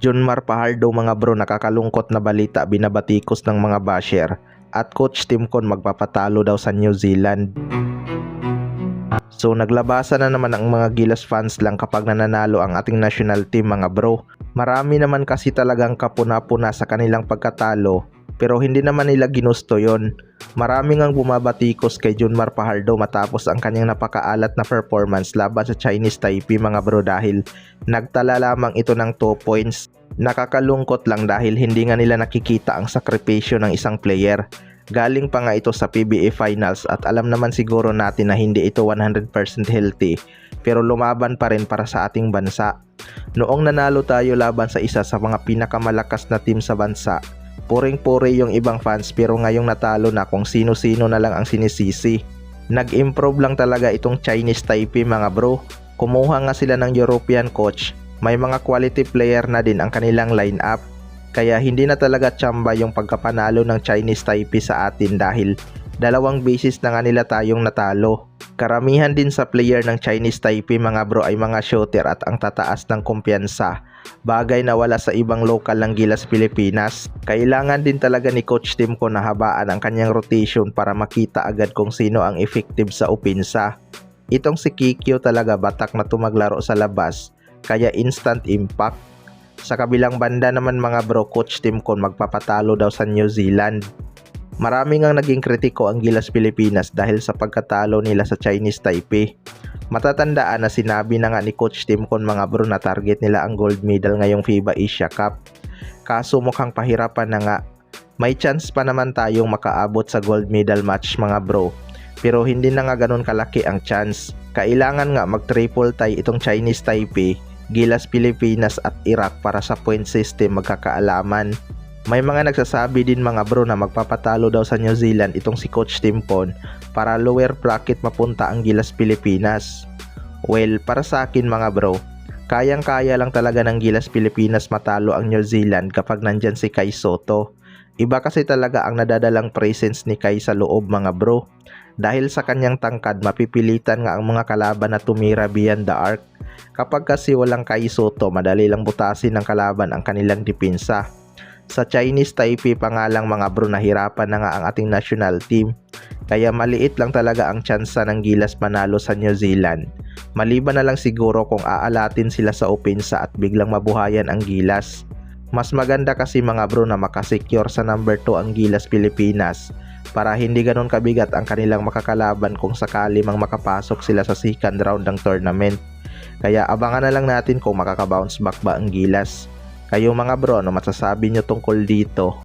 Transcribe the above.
Junmar Fajardo mga bro, nakakalungkot na balita binabatikos ng mga basher at Coach Timcon magpapatalo daw sa New Zealand. So naglabasan na naman ang mga Gilas fans lang kapag nananalo ang ating national team mga bro. Marami naman kasi talagang kapuna-puna sa kanilang pagkatalo pero hindi naman nila ginusto yon. Marami ngang bumabatikos kay Junmar Fajardo matapos ang kanyang napakaalat na performance laban sa Chinese Taipei mga bro dahil nagtala lamang ito ng 2 points. Nakakalungkot lang dahil hindi nga nila nakikita ang sakripisyo ng isang player. Galing pa nga ito sa PBA Finals at alam naman siguro natin na hindi ito 100% healthy pero lumaban pa rin para sa ating bansa. Noong nanalo tayo laban sa isa sa mga pinakamalakas na team sa bansa, puring-puri yung ibang fans pero ngayong natalo na kung sino-sino na lang ang sinisisi. Nag-improve lang talaga itong Chinese Taipei mga bro. Kumuha nga sila ng European coach. May mga quality player na din ang kanilang lineup. Kaya hindi na talaga tsamba yung pagkapanalo ng Chinese Taipei sa atin dahil 2 beses na nga nila tayong natalo. Karamihan din sa player ng Chinese Taipei mga bro ay mga shooter at ang tataas ng kumpiyansa. Bagay na wala sa ibang lokal ng Gilas Pilipinas. Kailangan din talaga ni Coach Timcon na habaan ang kanyang rotation para makita agad kung sino ang effective sa opensa. Itong si Kikyo talaga batak na tumaglaro sa labas, kaya instant impact. Sa kabilang banda naman mga bro, Coach Timcon magpapatalo daw sa New Zealand. Marami ngang naging kritiko ang Gilas Pilipinas dahil sa pagkatalo nila sa Chinese Taipei. Matatandaan na sinabi na nga ni Coach Timcon mga bro na target nila ang gold medal ngayong FIBA Asia Cup. Kaso mukhang pahirapan na nga. May chance pa naman tayong makaabot sa gold medal match mga bro. Pero hindi na nga ganun kalaki ang chance. Kailangan nga mag-triple tie itong Chinese Taipei, Gilas Pilipinas at Iraq para sa point system magkakaalaman. May mga nagsasabi din mga bro na magpapatalo daw sa New Zealand itong si Coach Timcon para lower bracket mapunta ang Gilas Pilipinas. Well, para sa akin mga bro, kayang-kaya lang talaga ng Gilas Pilipinas matalo ang New Zealand kapag nandyan si Kai Sotto. Iba kasi talaga ang nadadalang presence ni Kai sa loob mga bro. Dahil sa kanyang tangkad, mapipilitan nga ang mga kalaban na tumira beyond the arc. Kapag kasi walang Kai Sotto, madali lang butasin ng kalaban ang kanilang depensa. Sa Chinese Taipei pa nga lang mga bro, nahirapan na nga ang ating national team. Kaya maliit lang talaga ang tsansa ng Gilas manalo sa New Zealand. Maliban na lang siguro kung aalatin sila sa opensa at biglang mabuhayan ang Gilas. Mas maganda kasi mga bro na makasecure sa number 2 ang Gilas Pilipinas para hindi ganun kabigat ang kanilang makakalaban kung sakali mang makapasok sila sa second round ng tournament. Kaya abangan na lang natin kung makakabounce back ba ang Gilas. Kayo mga bro, ano masasabi nyo tungkol dito?